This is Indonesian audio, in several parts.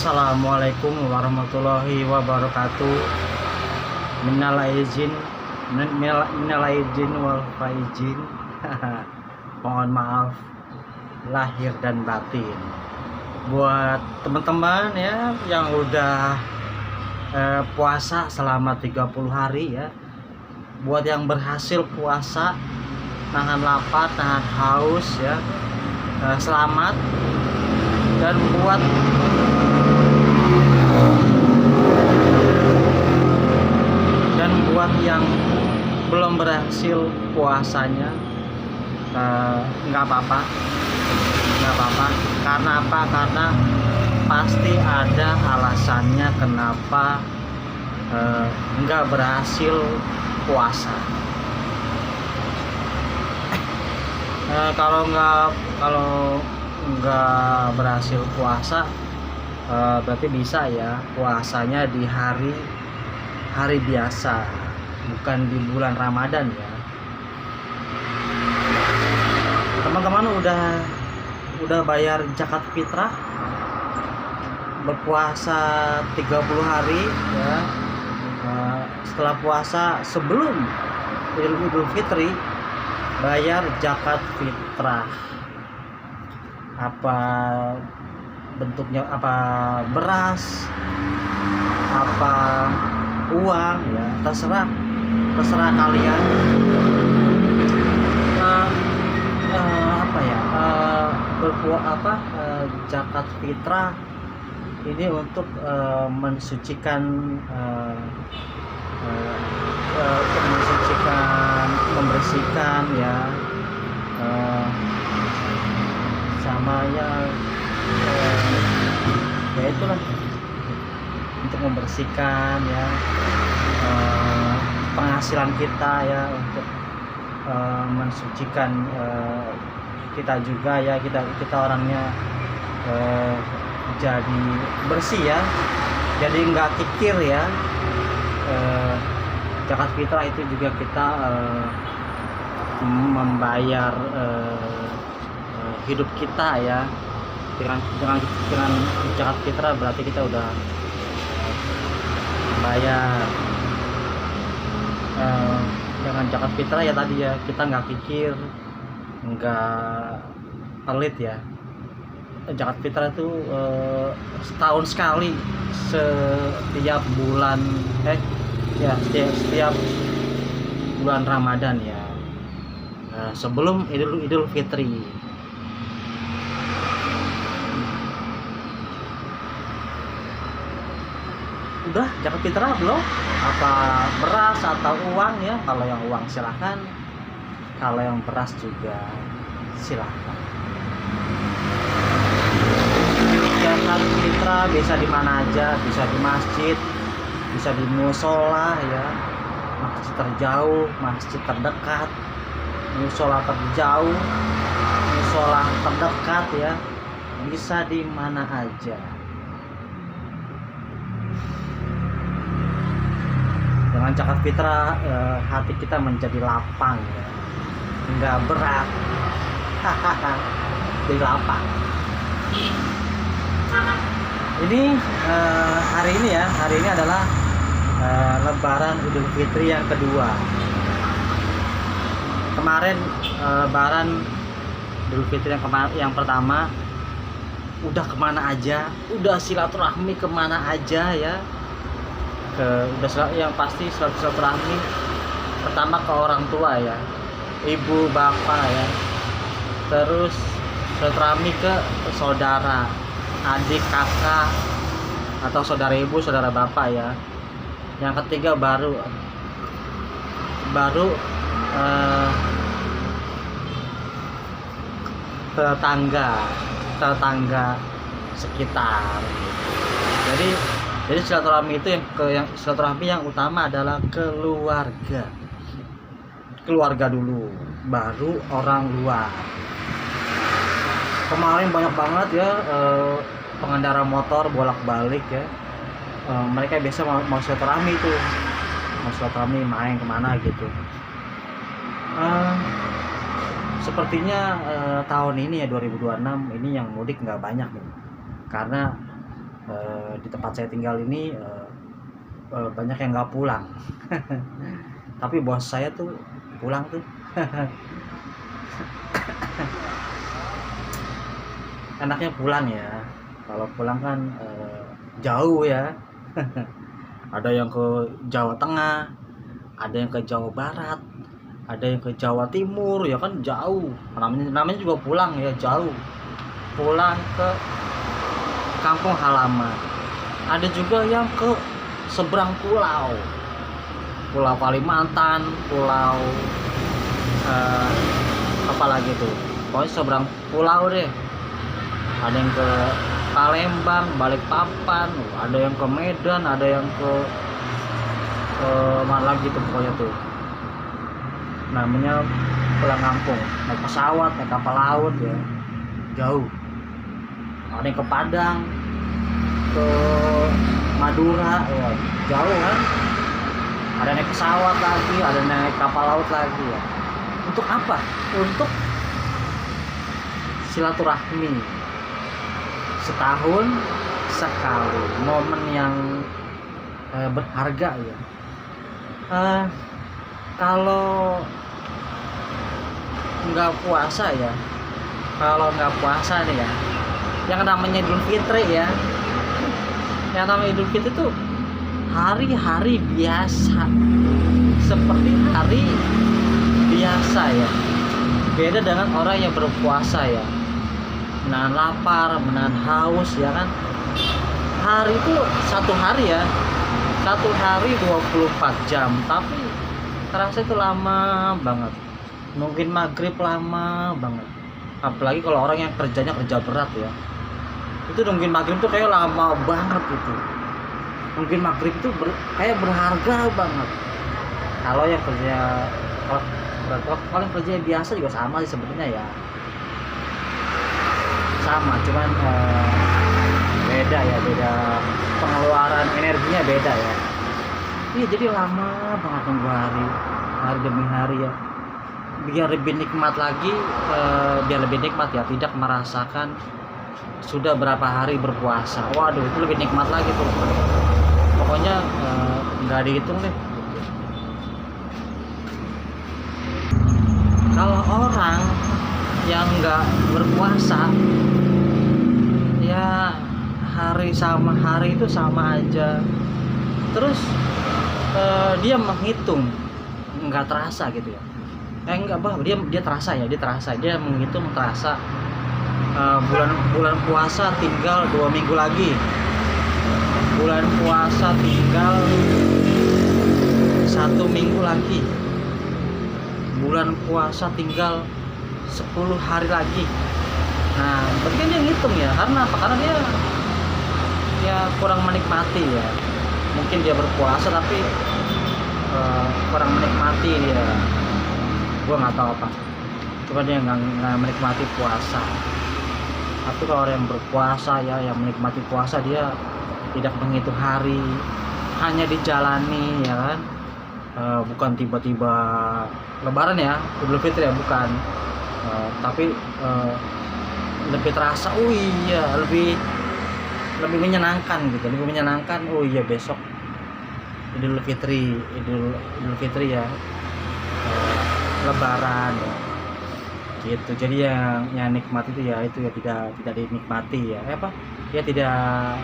Assalamualaikum warahmatullahi wabarakatuh. Minal aidin wal faizin. Mohon maaf lahir dan batin buat teman-teman ya yang udah puasa selama 30 hari ya. Buat yang berhasil puasa, nahan lapar, nahan haus ya, selamat. Dan buat yang belum berhasil puasanya, nggak apa-apa. Karena apa? Karena pasti ada alasannya kenapa nggak berhasil puasa. Kalau nggak berhasil puasa, berarti bisa ya puasanya di hari biasa, bukan di bulan Ramadan ya. Teman-teman udah bayar zakat fitrah, berpuasa 30 hari ya. Setelah puasa, sebelum Idul Fitri, bayar zakat fitrah. Apa bentuknya, apa beras, apa uang ya, terserah kalian. Zakat fitrah ini untuk mensucikan, membersihkan ya, sama ya itulah, untuk membersihkan ya penghasilan kita ya, untuk mensucikan kita juga ya, kita orangnya jadi bersih ya, jadi nggak kikir ya. Zakat fitrah itu juga kita membayar hidup kita ya. Dengan zakat fitrah berarti kita udah bayar. Dengan zakat fitrah ya tadi ya, kita nggak kikir, nggak pelit ya. Zakat fitrah itu setahun sekali, setiap bulan setiap bulan Ramadan ya, sebelum Idul Fitri. Udah zakat fitrah belum? Apa beras atau uang ya? Kalau yang uang silahkan, kalau yang beras juga silahkan. Zakat fitrah bisa di mana aja, bisa di masjid, bisa di musola ya, masjid terjauh, masjid terdekat, musola terjauh, musola terdekat ya, bisa di mana aja. Dengan zakat fitrah hati kita menjadi lapang ya, nggak berat, jadi lapang. Ini hari ini adalah Lebaran Idul Fitri yang kedua. Kemarin Lebaran Idul Fitri yang pertama udah kemana aja, udah silaturahmi kemana aja ya. Yang pasti silaturahmi pertama ke orang tua ya, ibu bapak ya. Terus silaturahmi ke saudara, adik kakak, atau saudara ibu, saudara bapak ya. Yang ketiga baru tetangga sekitar. Jadi silaturahmi itu silaturahmi yang utama adalah keluarga dulu, baru orang luar. Kemarin banyak banget ya pengendara motor bolak-balik ya, mereka biasa mau silaturahmi tuh, main kemana gitu. Sepertinya tahun ini ya 2026 ini yang mudik nggak banyak nih, karena di tempat saya tinggal ini banyak yang nggak pulang. Tapi bos saya tuh pulang tuh. Enaknya pulang ya. Kalau pulang kan jauh ya. Ada yang ke Jawa Tengah, ada yang ke Jawa Barat, ada yang ke Jawa Timur, ya kan jauh. Namanya juga pulang ya, jauh. Pulang ke kampung halaman. Ada juga yang ke seberang pulau, Pulau Kalimantan, pulau apa lagi tuh, pokoknya seberang pulau deh. Ada yang ke Palembang, Balikpapan, ada yang ke Medan, ada yang ke mana lagi tuh, pokoknya tuh namanya pulang kampung, naik pesawat, naik kapal laut ya, jauh. Ada yang ke Padang, ke Madura ya, jauh kan. Ada naik pesawat lagi, ada naik kapal laut lagi ya. Untuk apa? Untuk silaturahmi, setahun sekali, momen yang berharga ya. Kalau nggak puasa ya, nih ya, yang namanya Idul Fitri ya, yang namanya Idul Fitri itu hari-hari biasa, seperti hari biasa ya. Beda dengan orang yang berpuasa ya, menahan lapar, menahan haus ya kan. Hari itu satu hari ya, 24 jam, tapi terasa itu lama banget. Mungkin maghrib lama banget, apalagi kalau orang yang kerjanya kerja berat ya, itu nungguin maghrib tuh kayak lama banget gitu. Mungkin maghrib itu kayak berharga banget. Kalau yang kerja, kalau yang kerja biasa juga sama sih sebenarnya ya, sama, cuman beda ya, beda pengeluaran energinya beda ya. Iya, jadi lama banget nunggu hari demi hari ya. Biar lebih nikmat lagi, ya, tidak merasakan sudah berapa hari berpuasa. Waduh, itu lebih nikmat lagi tuh. Pokoknya nggak dihitung deh. Kalau orang yang nggak berpuasa ya, hari sama hari itu sama aja. Terus dia menghitung nggak terasa gitu ya. Dia terasa ya, dia menghitung terasa. Bulan puasa tinggal 2 minggu lagi, bulan puasa tinggal 1 minggu lagi, bulan puasa tinggal 10 hari lagi. Nah, berarti dia ngitung ya. Karena apa? Karena dia ya kurang menikmati ya. Mungkin dia berpuasa tapi kurang menikmati dia. Gua nggak tahu apa. Cuma dia nggak menikmati puasa. Tapi kalau orang yang berpuasa ya, yang menikmati puasa, dia tidak menghitung hari, hanya dijalani ya kan. Bukan tiba-tiba Lebaran ya, Idul Fitri ya, bukan. Tapi lebih terasa, oh iya, lebih menyenangkan gitu, lebih menyenangkan. Oh iya, besok Idul Fitri ya, Lebaran ya, gitu. Jadi yang nikmat itu ya tidak dinikmati ya, ya tidak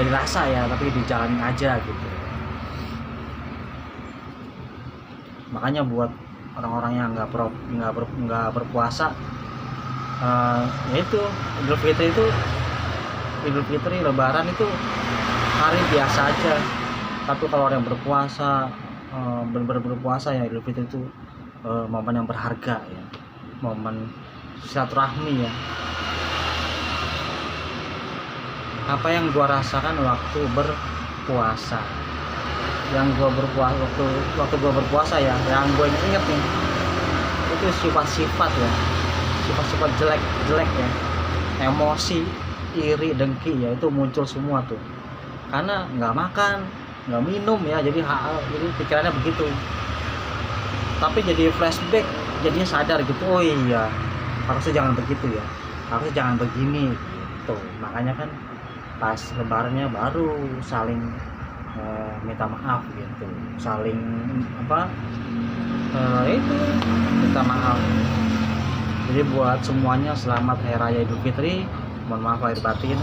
dirasa ya, tapi dijalanin aja gitu. Makanya buat orang-orang yang nggak berpuasa, yaitu Idul Fitri, Lebaran itu hari biasa aja. Tapi kalau orang yang berpuasa, benar-benar berpuasa ya, Idul Fitri itu momen yang berharga ya, momen silaturahmi ya. Apa yang gua rasakan waktu berpuasa, waktu gua berpuasa ya, yang gua inget nih, itu sifat-sifat jelek ya, emosi, iri, dengki ya, itu muncul semua tuh. Karena nggak makan, nggak minum ya, jadi pikirannya begitu. Tapi jadi flashback, jadinya sadar gitu, oh iya, harusnya jangan begitu ya, harusnya jangan begini gitu. Makanya kan pas lebarannya baru saling minta maaf gitu, saling apa itu minta maaf. Jadi buat semuanya selamat Hari Raya Idul Fitri, mohon maaf lahir batin.